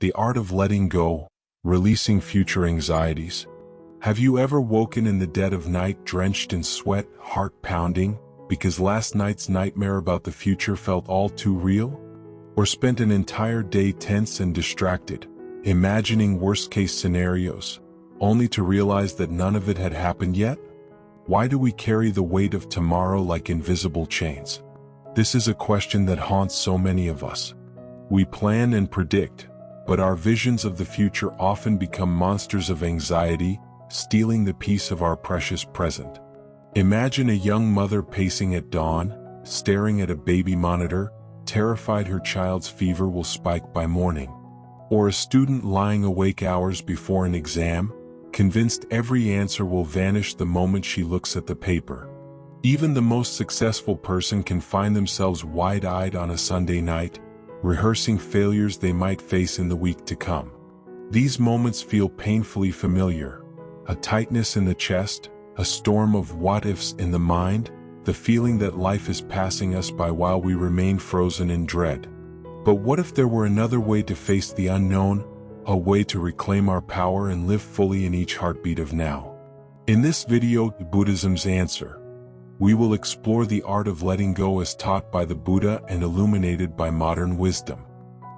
the art of letting go, releasing future anxieties. Have you ever woken in the dead of night drenched in sweat, heart pounding, because last night's nightmare about the future felt all too real? Or spent an entire day tense and distracted, imagining worst-case scenarios, only to realize that none of it had happened yet? Why do we carry the weight of tomorrow like invisible chains? This is a question that haunts so many of us. We plan and predict, but our visions of the future often become monsters of anxiety, stealing the peace of our precious present. Imagine a young mother pacing at dawn, staring at a baby monitor, terrified her child's fever will spike by morning. Or a student lying awake hours before an exam, convinced every answer will vanish the moment she looks at the paper. Even the most successful person can find themselves wide-eyed on a Sunday night, rehearsing failures they might face in the week to come. These moments feel painfully familiar. A tightness in the chest, a storm of what-ifs in the mind, the feeling that life is passing us by while we remain frozen in dread. But what if there were another way to face the unknown, a way to reclaim our power and live fully in each heartbeat of now? In this video, Buddhism's Answer, we will explore the art of letting go as taught by the Buddha and illuminated by modern wisdom.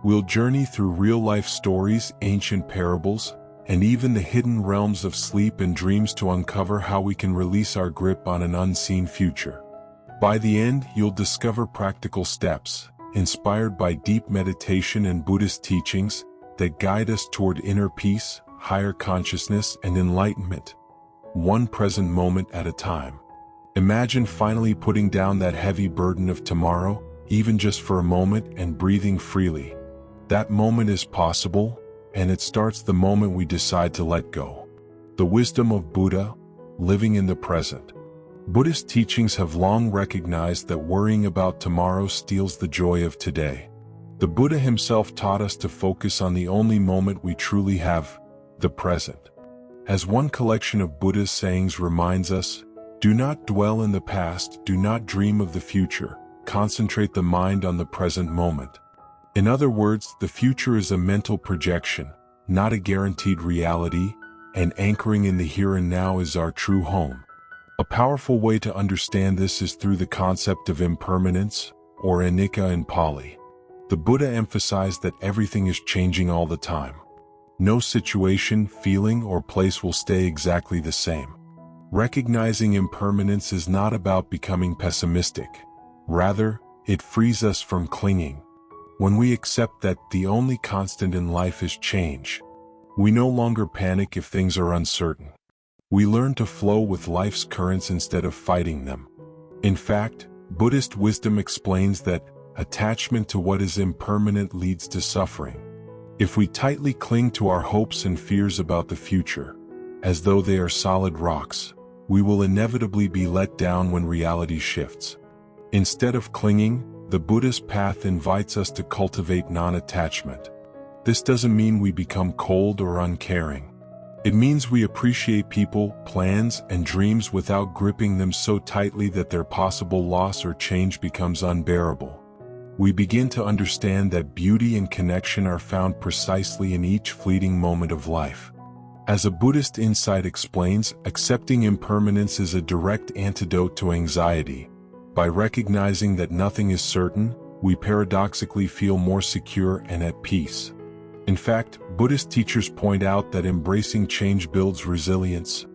We'll journey through real-life stories, ancient parables, and even the hidden realms of sleep and dreams to uncover how we can release our grip on an unseen future. By the end, you'll discover practical steps, inspired by deep meditation and Buddhist teachings, that guide us toward inner peace, higher consciousness, and enlightenment, one present moment at a time. Imagine finally putting down that heavy burden of tomorrow, even just for a moment, and breathing freely. That moment is possible, and it starts the moment we decide to let go. The wisdom of Buddha, living in the present. Buddhist teachings have long recognized that worrying about tomorrow steals the joy of today. The Buddha himself taught us to focus on the only moment we truly have, the present. As one collection of Buddha's sayings reminds us, do not dwell in the past, do not dream of the future, concentrate the mind on the present moment. In other words, the future is a mental projection, not a guaranteed reality, and anchoring in the here and now is our true home. A powerful way to understand this is through the concept of impermanence, or anicca in Pali. The Buddha emphasized that everything is changing all the time. No situation, feeling, or place will stay exactly the same. Recognizing impermanence is not about becoming pessimistic. Rather, it frees us from clinging. When we accept that the only constant in life is change, we no longer panic if things are uncertain. We learn to flow with life's currents instead of fighting them. In fact, Buddhist wisdom explains that attachment to what is impermanent leads to suffering. If we tightly cling to our hopes and fears about the future, as though they are solid rocks, we will inevitably be let down when reality shifts. Instead of clinging, the Buddhist path invites us to cultivate non-attachment. This doesn't mean we become cold or uncaring. It means we appreciate people, plans, and dreams without gripping them so tightly that their possible loss or change becomes unbearable. We begin to understand that beauty and connection are found precisely in each fleeting moment of life. As a Buddhist insight explains, accepting impermanence is a direct antidote to anxiety. By recognizing that nothing is certain, we paradoxically feel more secure and at peace. In fact, Buddhist teachers point out that embracing change builds resilience.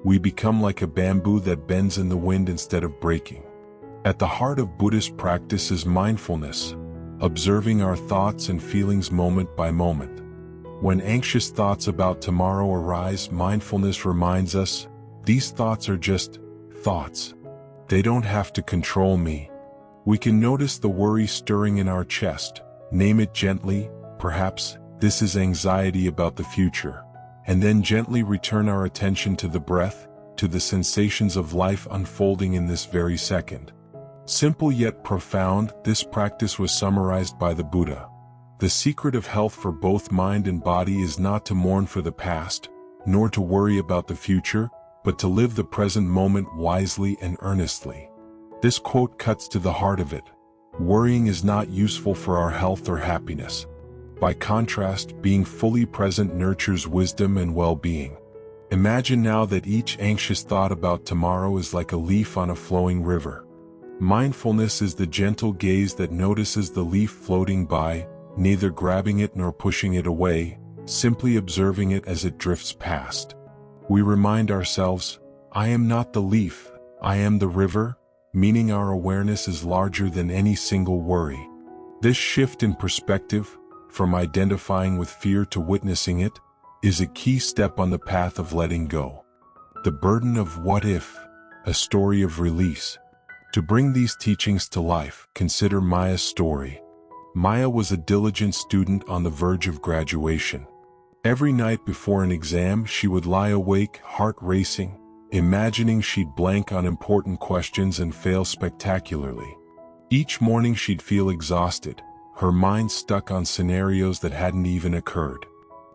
We become like a bamboo that bends in the wind instead of breaking. At the heart of Buddhist practice is mindfulness, observing our thoughts and feelings moment by moment. When anxious thoughts about tomorrow arise, mindfulness reminds us, these thoughts are just thoughts. They don't have to control me. We can notice the worry stirring in our chest, name it gently, perhaps, this is anxiety about the future, and then gently return our attention to the breath, to the sensations of life unfolding in this very second. Simple yet profound, this practice was summarized by the Buddha. The secret of health for both mind and body is not to mourn for the past, nor to worry about the future, but to live the present moment wisely and earnestly. This quote cuts to the heart of it. Worrying is not useful for our health or happiness. By contrast, being fully present nurtures wisdom and well-being. Imagine now that each anxious thought about tomorrow is like a leaf on a flowing river. Mindfulness is the gentle gaze that notices the leaf floating by, neither grabbing it nor pushing it away, simply observing it as it drifts past. We remind ourselves, I am not the leaf, I am the river, meaning our awareness is larger than any single worry. This shift in perspective, from identifying with fear to witnessing it, is a key step on the path of letting go. The burden of what if, a story of release. To bring these teachings to life, consider Maya's story. Maya was a diligent student on the verge of graduation. Every night before an exam, she would lie awake, heart racing, imagining she'd blank on important questions and fail spectacularly. Each morning she'd feel exhausted, her mind stuck on scenarios that hadn't even occurred.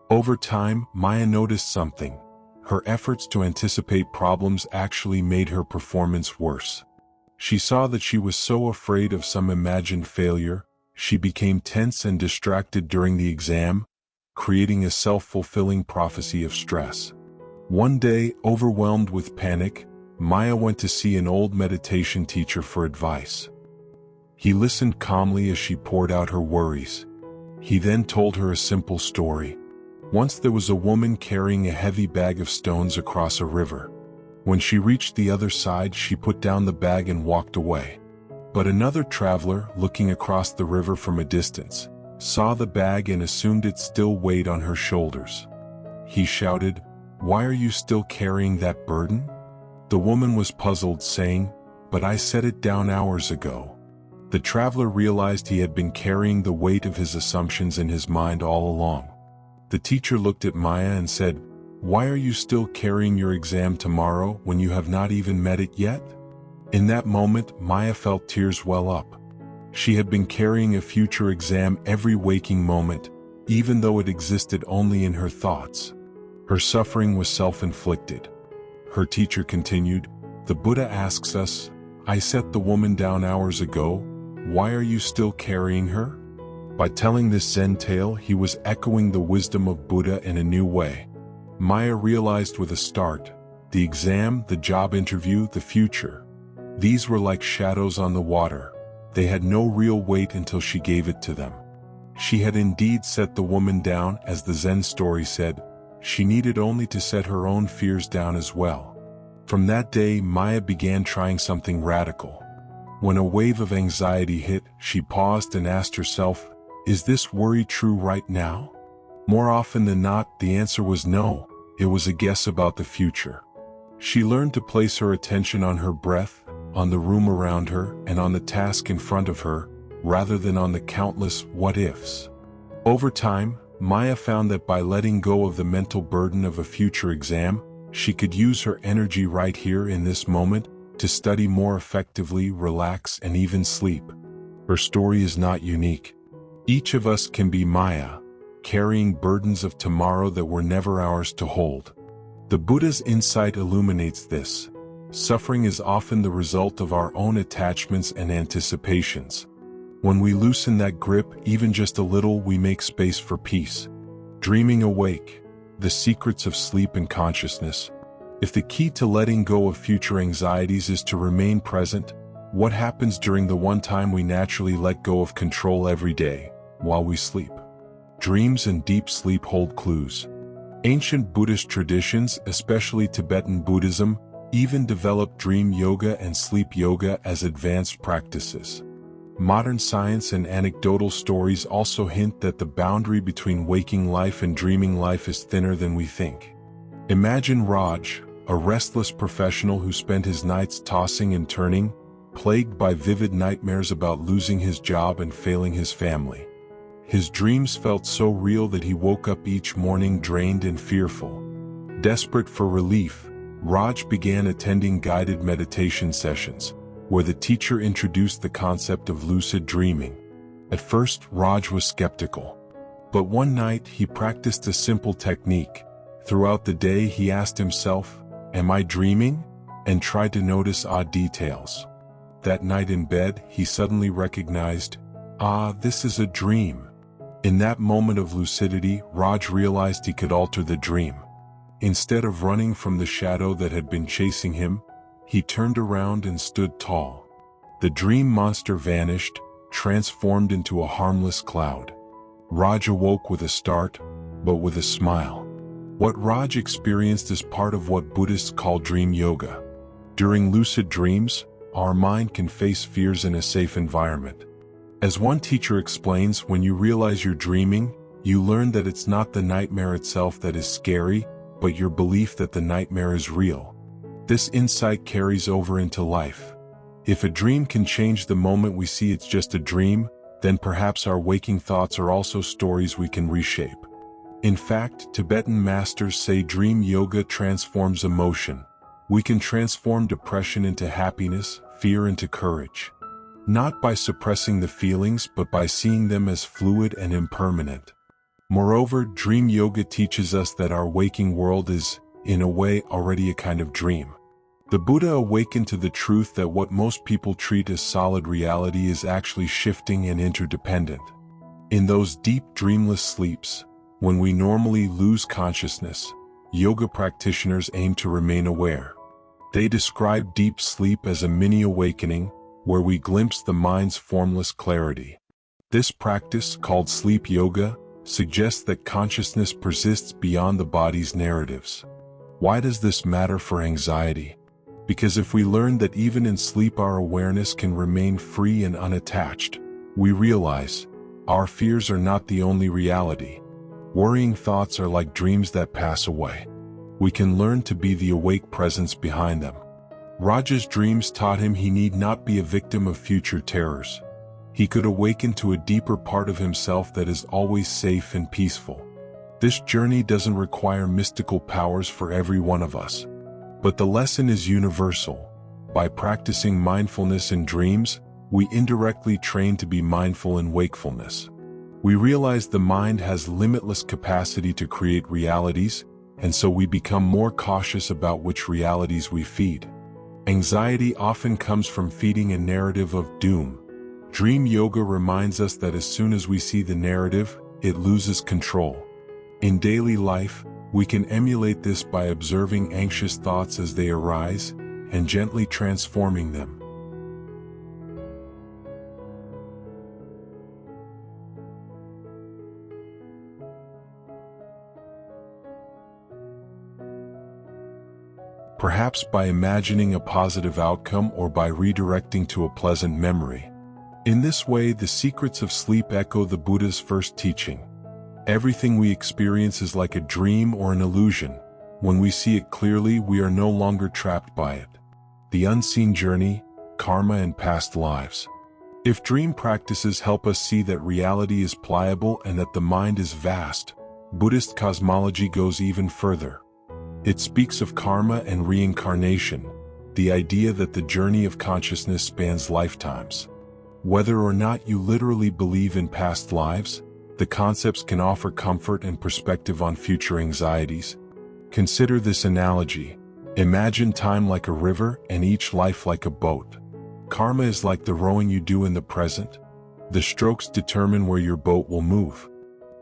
Over time, Maya noticed something. Her efforts to anticipate problems actually made her performance worse. She saw that she was so afraid of some imagined failure, she became tense and distracted during the exam, creating a self-fulfilling prophecy of stress. One day, overwhelmed with panic, Maya went to see an old meditation teacher for advice. He listened calmly as she poured out her worries. He then told her a simple story. Once there was a woman carrying a heavy bag of stones across a river. When she reached the other side, she put down the bag and walked away. But another traveler, looking across the river from a distance, saw the bag and assumed it still weighed on her shoulders. He shouted, "Why are you still carrying that burden?" The woman was puzzled, saying, "But I set it down hours ago." The traveler realized he had been carrying the weight of his assumptions in his mind all along. The teacher looked at Maya and said, "Why are you still carrying your exam tomorrow when you have not even met it yet?" In that moment, Maya felt tears well up. She had been carrying a future exam every waking moment, even though it existed only in her thoughts. Her suffering was self-inflicted. Her teacher continued, "The Buddha asks us, I set the woman down hours ago, why are you still carrying her?" By telling this Zen tale, he was echoing the wisdom of Buddha in a new way. Maya realized with a start, the exam, the job interview, the future. These were like shadows on the water. They had no real weight until she gave it to them. She had indeed set the woman down, as the Zen story said. She needed only to set her own fears down as well. From that day, Maya began trying something radical. When a wave of anxiety hit, she paused and asked herself, is this worry true right now? More often than not, the answer was no. It was a guess about the future. She learned to place her attention on her breath, on the room around her, and on the task in front of her, rather than on the countless what-ifs. Over time, Maya found that by letting go of the mental burden of a future exam, she could use her energy right here in this moment to study more effectively, relax, and even sleep. Her story is not unique. Each of us can be Maya, carrying burdens of tomorrow that were never ours to hold. The Buddha's insight illuminates this. Suffering is often the result of our own attachments and anticipations. When we loosen that grip, even just a little, we make space for peace. Dreaming awake, the secrets of sleep and consciousness. If the key to letting go of future anxieties is to remain present, what happens during the one time we naturally let go of control every day, while we sleep? Dreams and deep sleep hold clues. Ancient Buddhist traditions, especially Tibetan Buddhism, even developed dream yoga and sleep yoga as advanced practices. Modern science and anecdotal stories also hint that the boundary between waking life and dreaming life is thinner than we think. Imagine Raj, a restless professional who spent his nights tossing and turning, plagued by vivid nightmares about losing his job and failing his family. His dreams felt so real that he woke up each morning drained and fearful. Desperate for relief, Raj began attending guided meditation sessions, where the teacher introduced the concept of lucid dreaming. At first, Raj was skeptical. But one night, he practiced a simple technique. Throughout the day, he asked himself, "Am I dreaming?" and tried to notice odd details. That night in bed, he suddenly recognized, "Ah, this is a dream." In that moment of lucidity, Raj realized he could alter the dream. Instead of running from the shadow that had been chasing him, he turned around and stood tall. The dream monster vanished, transformed into a harmless cloud. Raj awoke with a start, but with a smile. What Raj experienced is part of what Buddhists call dream yoga. During lucid dreams, our mind can face fears in a safe environment. As one teacher explains, when you realize you're dreaming, you learn that it's not the nightmare itself that is scary, but your belief that the nightmare is real. This insight carries over into life. If a dream can change the moment we see it's just a dream, then perhaps our waking thoughts are also stories we can reshape. In fact, Tibetan masters say dream yoga transforms emotion. We can transform depression into happiness, fear into courage. Not by suppressing the feelings, but by seeing them as fluid and impermanent. Moreover, dream yoga teaches us that our waking world is, in a way, already a kind of dream. The Buddha awakened to the truth that what most people treat as solid reality is actually shifting and interdependent. In those deep dreamless sleeps, when we normally lose consciousness, yoga practitioners aim to remain aware. They describe deep sleep as a mini awakening, where we glimpse the mind's formless clarity. This practice, called sleep yoga, suggests that consciousness persists beyond the body's narratives. Why does this matter for anxiety? Because if we learn that even in sleep our awareness can remain free and unattached, we realize our fears are not the only reality. Worrying thoughts are like dreams that pass away. We can learn to be the awake presence behind them. Raj's dreams taught him he need not be a victim of future terrors. He could awaken to a deeper part of himself that is always safe and peaceful. This journey doesn't require mystical powers for every one of us. But the lesson is universal. By practicing mindfulness in dreams, we indirectly train to be mindful in wakefulness. We realize the mind has limitless capacity to create realities, and so we become more cautious about which realities we feed. Anxiety often comes from feeding a narrative of doom. Dream yoga reminds us that as soon as we see the narrative, it loses control. In daily life, we can emulate this by observing anxious thoughts as they arise and gently transforming them. Perhaps by imagining a positive outcome or by redirecting to a pleasant memory. In this way, the secrets of sleep echo the Buddha's first teaching. Everything we experience is like a dream or an illusion. When we see it clearly, we are no longer trapped by it. The unseen journey, karma and past lives. If dream practices help us see that reality is pliable and that the mind is vast, Buddhist cosmology goes even further. It speaks of karma and reincarnation, the idea that the journey of consciousness spans lifetimes. Whether or not you literally believe in past lives, the concepts can offer comfort and perspective on future anxieties. Consider this analogy. Imagine time like a river and each life like a boat. Karma is like the rowing you do in the present. The strokes determine where your boat will move.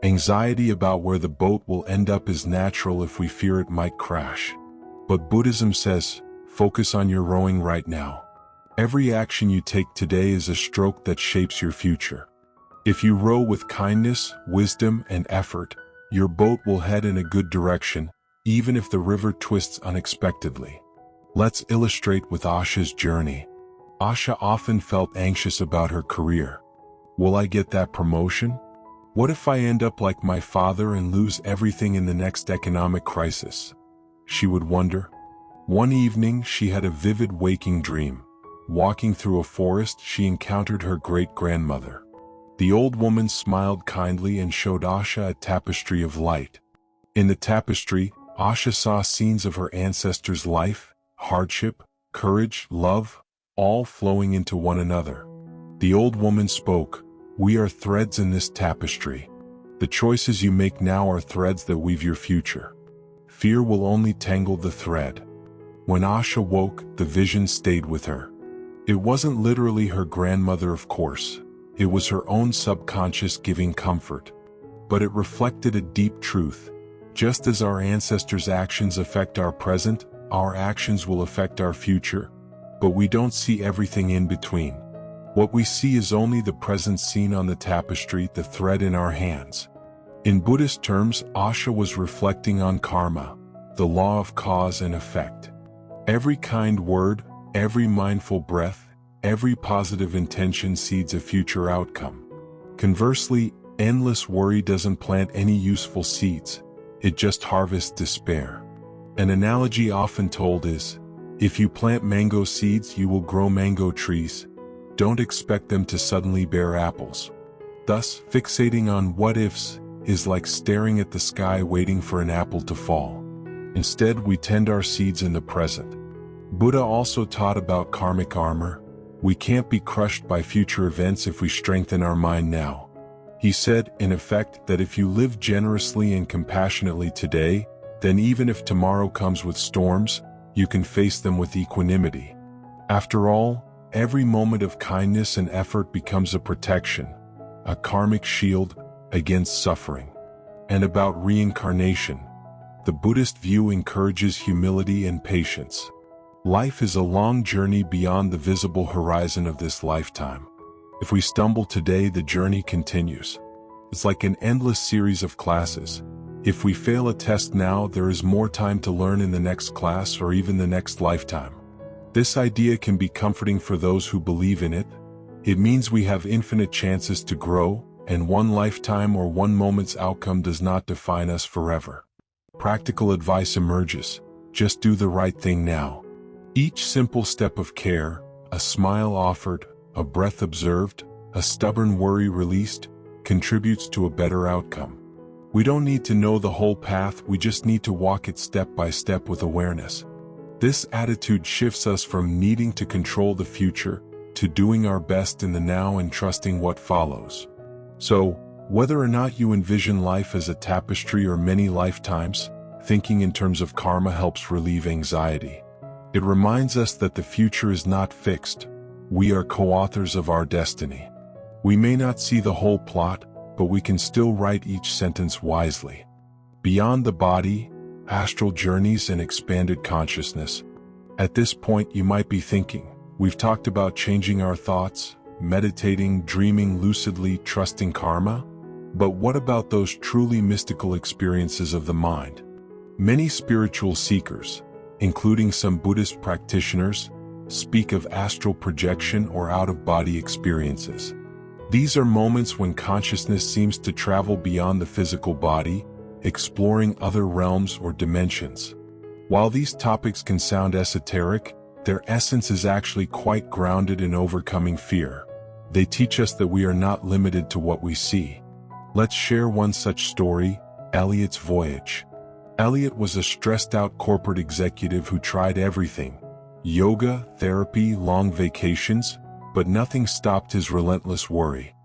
Anxiety about where the boat will end up is natural if we fear it might crash. But Buddhism says, focus on your rowing right now. Every action you take today is a stroke that shapes your future. If you row with kindness, wisdom, and effort, your boat will head in a good direction, even if the river twists unexpectedly. Let's illustrate with Asha's journey. Asha often felt anxious about her career. Will I get that promotion? What if I end up like my father and lose everything in the next economic crisis? She would wonder. One evening, she had a vivid waking dream. Walking through a forest, she encountered her great-grandmother. The old woman smiled kindly and showed Asha a tapestry of light. In the tapestry, Asha saw scenes of her ancestors' life, hardship, courage, love, all flowing into one another. The old woman spoke, "We are threads in this tapestry. The choices you make now are threads that weave your future. Fear will only tangle the thread." When Asha woke, the vision stayed with her. It wasn't literally her grandmother, of course. It was her own subconscious giving comfort. but it reflected a deep truth. Just as our ancestors' actions affect our present, our actions will affect our future, but we don't see everything in between. What we see is only the present scene on the tapestry, the thread in our hands. In Buddhist terms, Asha was reflecting on karma, the law of cause and effect. Every kind word, every mindful breath, every positive intention seeds a future outcome. Conversely, endless worry doesn't plant any useful seeds, it just harvests despair. An analogy often told is, if you plant mango seeds, you will grow mango trees. Don't expect them to suddenly bear apples. Thus, fixating on what-ifs is like staring at the sky waiting for an apple to fall. Instead, we tend our seeds in the present. Buddha also taught about karmic armor. We can't be crushed by future events if we strengthen our mind now. He said, in effect, that if you live generously and compassionately today, then even if tomorrow comes with storms, you can face them with equanimity. After all, every moment of kindness and effort becomes a protection, a karmic shield against suffering. And about reincarnation, the Buddhist view encourages humility and patience. Life is a long journey beyond the visible horizon of this lifetime. If we stumble today, the journey continues. It's like an endless series of classes. If we fail a test now, there is more time to learn in the next class or even the next lifetime. This idea can be comforting for those who believe in it. It means we have infinite chances to grow, and one lifetime or one moment's outcome does not define us forever. Practical advice emerges. Just do the right thing now. Each simple step of care, a smile offered, a breath observed, a stubborn worry released, contributes to a better outcome. We don't need to know the whole path, we just need to walk it step by step with awareness. This attitude shifts us from needing to control the future to doing our best in the now and trusting what follows. So, whether or not you envision life as a tapestry or many lifetimes, thinking in terms of karma helps relieve anxiety. It reminds us that the future is not fixed. We are co-authors of our destiny. We may not see the whole plot, but we can still write each sentence wisely. Beyond the body, astral journeys and expanded consciousness. At this point you might be thinking, we've talked about changing our thoughts, meditating, dreaming lucidly, trusting karma, but what about those truly mystical experiences of the mind? Many spiritual seekers, including some Buddhist practitioners, speak of astral projection or out-of-body experiences. These are moments when consciousness seems to travel beyond the physical body, exploring other realms or dimensions. While these topics can sound esoteric, their essence is actually quite grounded in overcoming fear. They teach us that we are not limited to what we see. Let's share one such story, Elliot's voyage. Elliot was a stressed-out corporate executive who tried everything: yoga, therapy, long vacations, but nothing stopped his relentless worry.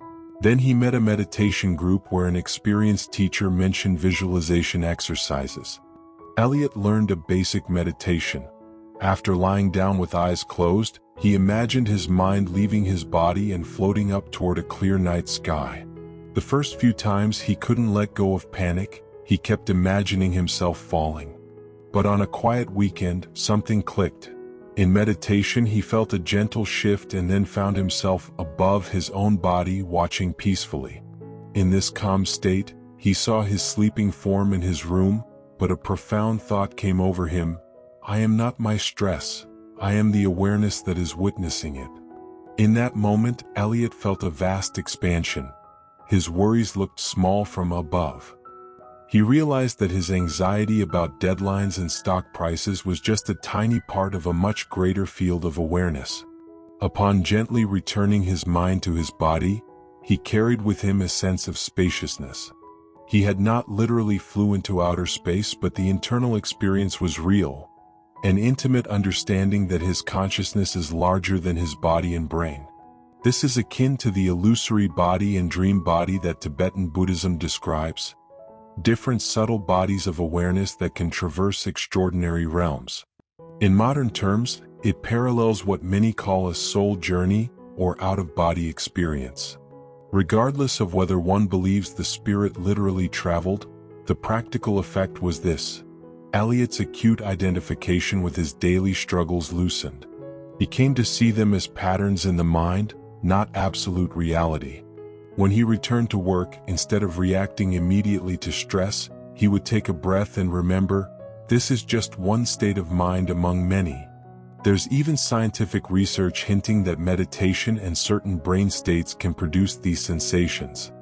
Then he met a meditation group where an experienced teacher mentioned visualization exercises. Elliot learned a basic meditation. After lying down with eyes closed, he imagined his mind leaving his body and floating up toward a clear night sky. The first few times he couldn't let go of panic, he kept imagining himself falling. But on a quiet weekend, something clicked. In meditation, he felt a gentle shift and then found himself above his own body, watching peacefully. In this calm state, he saw his sleeping form in his room, but a profound thought came over him: I am not my stress, I am the awareness that is witnessing it. In that moment, Elliot felt a vast expansion. His worries looked small from above. He realized that his anxiety about deadlines and stock prices was just a tiny part of a much greater field of awareness. Upon gently returning his mind to his body, he carried with him a sense of spaciousness. He had not literally flew into outer space, but the internal experience was real, an intimate understanding that his consciousness is larger than his body and brain. This is akin to the illusory body and dream body that Tibetan Buddhism describes. Different subtle bodies of awareness that can traverse extraordinary realms. In modern terms, it parallels what many call a soul journey or out-of-body experience. Regardless of whether one believes the spirit literally traveled, the practical effect was this: Elliot's acute identification with his daily struggles loosened. He came to see them as patterns in the mind, not absolute reality. When he returned to work, instead of reacting immediately to stress, he would take a breath and remember, this is just one state of mind among many. There's even scientific research hinting that meditation and certain brain states can produce these sensations.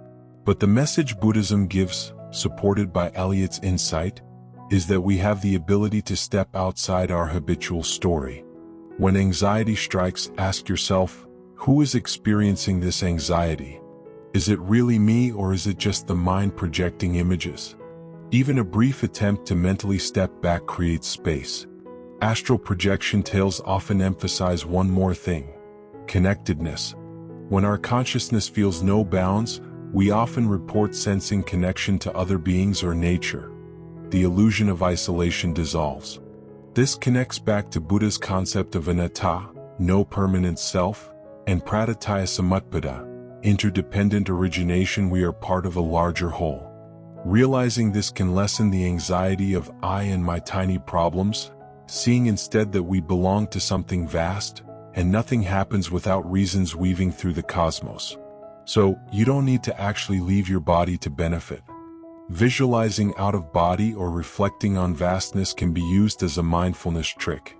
But the message Buddhism gives, supported by Eliot's insight, is that we have the ability to step outside our habitual story. When anxiety strikes, ask yourself, who is experiencing this anxiety? Is it really me, or is it just the mind projecting images? Even a brief attempt to mentally step back creates space. Astral projection tales often emphasize one more thing: connectedness. When our consciousness feels no bounds, we often report sensing connection to other beings or nature. The illusion of isolation dissolves. This connects back to Buddha's concept of anatta, no permanent self, and praditya samutpada, interdependent origination. We are part of a larger whole. Realizing this can lessen the anxiety of I and my tiny problems, seeing instead that we belong to something vast, and nothing happens without reasons weaving through the cosmos. So, you don't need to actually leave your body to benefit. Visualizing out of body or reflecting on vastness can be used as a mindfulness trick.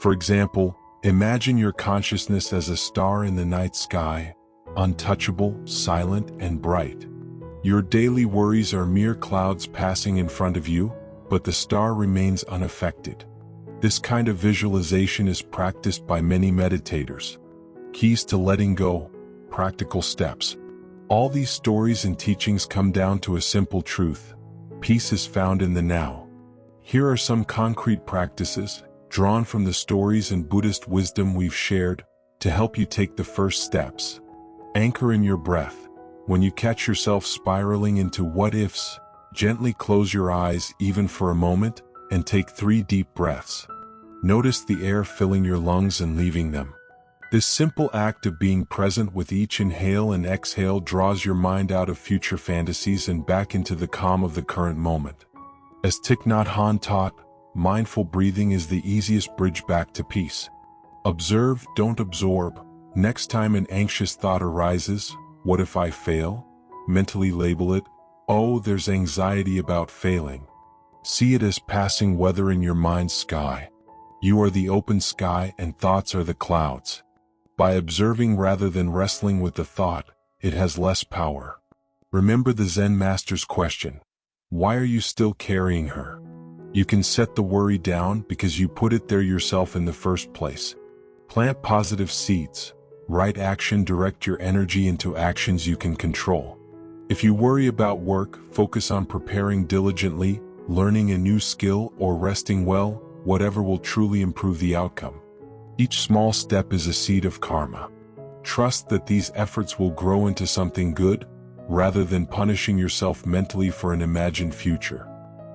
For example, imagine your consciousness as a star in the night sky, untouchable, silent, and bright. Your daily worries are mere clouds passing in front of you, but the star remains unaffected. This kind of visualization is practiced by many meditators. Keys to letting go, practical steps. All these stories and teachings come down to a simple truth: peace is found in the now. Here are some concrete practices, drawn from the stories and Buddhist wisdom we've shared, to help you take the first steps. Anchor in your breath. When you catch yourself spiraling into what-ifs, gently close your eyes even for a moment, and take 3 deep breaths. Notice the air filling your lungs and leaving them. This simple act of being present with each inhale and exhale draws your mind out of future fantasies and back into the calm of the current moment. As Thich Nhat Hanh taught, mindful breathing is the easiest bridge back to peace. Observe, don't absorb. Next time an anxious thought arises, what if I fail? Mentally label it, oh, there's anxiety about failing. See it as passing weather in your mind's sky. You are the open sky and thoughts are the clouds. By observing rather than wrestling with the thought, it has less power. Remember the Zen master's question: why are you still carrying her? You can set the worry down because you put it there yourself in the first place. Plant positive seeds. Right action, direct your energy into actions you can control. If you worry about work, focus on preparing diligently, learning a new skill, or resting well, whatever will truly improve the outcome. Each small step is a seed of karma. Trust that these efforts will grow into something good, rather than punishing yourself mentally for an imagined future.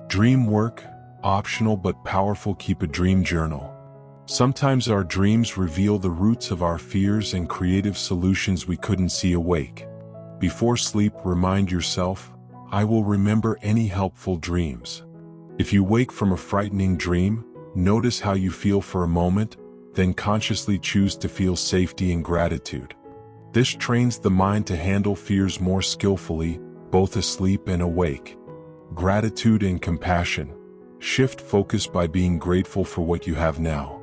Dream work, optional but powerful. Keep a dream journal. Sometimes our dreams reveal the roots of our fears and creative solutions we couldn't see awake. Before sleep, remind yourself, I will remember any helpful dreams. If you wake from a frightening dream, notice how you feel for a moment, then consciously choose to feel safety and gratitude. This trains the mind to handle fears more skillfully, both asleep and awake. Gratitude and compassion. Shift focus by being grateful for what you have now.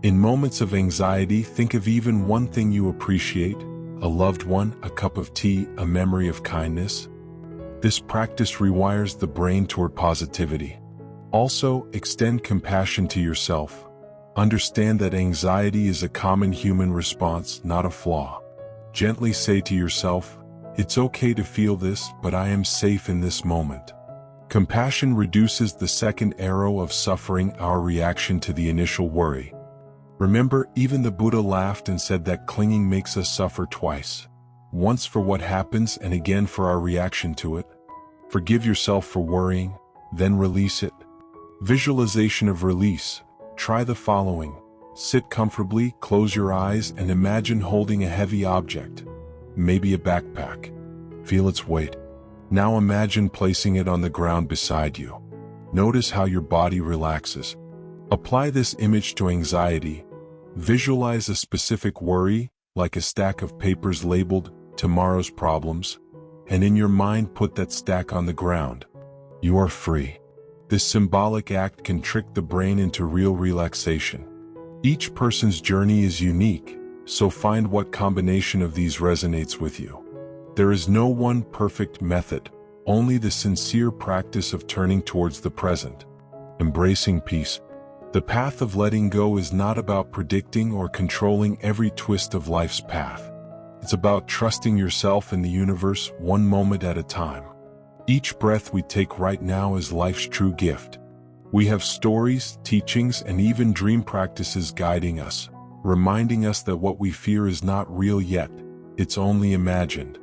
In moments of anxiety, think of even one thing you appreciate: a loved one, a cup of tea, a memory of kindness. This practice rewires the brain toward positivity. Also, extend compassion to yourself. Understand that anxiety is a common human response, not a flaw. Gently say to yourself, it's okay to feel this, but I am safe in this moment. Compassion reduces the second arrow of suffering, our reaction to the initial worry. Remember, even the Buddha laughed and said that clinging makes us suffer twice. Once for what happens and again for our reaction to it. Forgive yourself for worrying, then release it. Visualization of release. Try the following. Sit comfortably, close your eyes, and imagine holding a heavy object, maybe a backpack. Feel its weight. Now imagine placing it on the ground beside you. Notice how your body relaxes. Apply this image to anxiety. Visualize a specific worry, like a stack of papers labeled tomorrow's problems, and in your mind put that stack on the ground. You are free. This symbolic act can trick the brain into real relaxation. Each person's journey is unique, so find what combination of these resonates with you. There is no one perfect method, only the sincere practice of turning towards the present. Embracing peace. The path of letting go is not about predicting or controlling every twist of life's path. It's about trusting yourself and the universe one moment at a time. Each breath we take right now is life's true gift. We have stories, teachings, and even dream practices guiding us, reminding us that what we fear is not real yet, it's only imagined.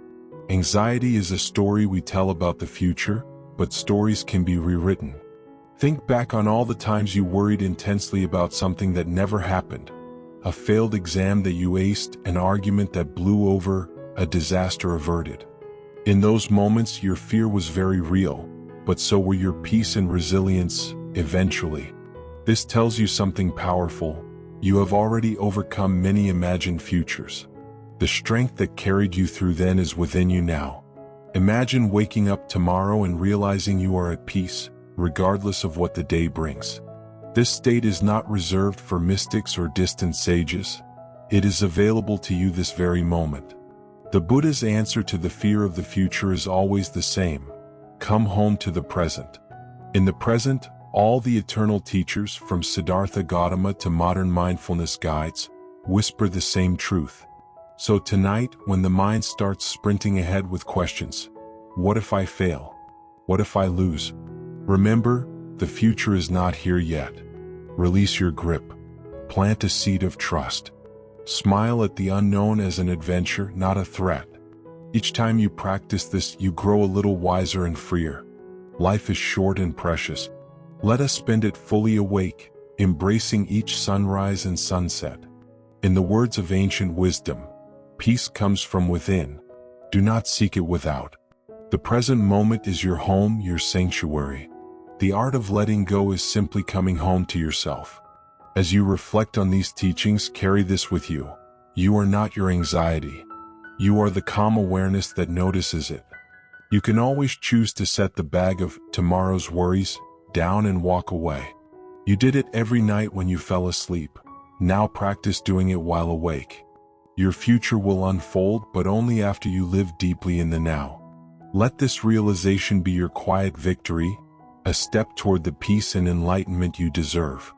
Anxiety is a story we tell about the future, but stories can be rewritten. Think back on all the times you worried intensely about something that never happened. A failed exam that you aced, an argument that blew over, a disaster averted. In those moments, your fear was very real, but so were your peace and resilience, eventually. This tells you something powerful. You have already overcome many imagined futures. The strength that carried you through then is within you now. Imagine waking up tomorrow and realizing you are at peace, regardless of what the day brings. This state is not reserved for mystics or distant sages. It is available to you this very moment. The Buddha's answer to the fear of the future is always the same. Come home to the present. In the present, all the eternal teachers, from Siddhartha Gautama to modern mindfulness guides, whisper the same truth. So tonight, when the mind starts sprinting ahead with questions, what if I fail? What if I lose? Remember, the future is not here yet. Release your grip. Plant a seed of trust. Smile at the unknown as an adventure, not a threat. Each time you practice this, you grow a little wiser and freer. Life is short and precious. Let us spend it fully awake, embracing each sunrise and sunset. In the words of ancient wisdom, peace comes from within. Do not seek it without. The present moment is your home, your sanctuary. The art of letting go is simply coming home to yourself. As you reflect on these teachings, carry this with you. You are not your anxiety. You are the calm awareness that notices it. You can always choose to set the bag of tomorrow's worries down and walk away. You did it every night when you fell asleep. Now practice doing it while awake. Your future will unfold, but only after you live deeply in the now. Let this realization be your quiet victory, a step toward the peace and enlightenment you deserve.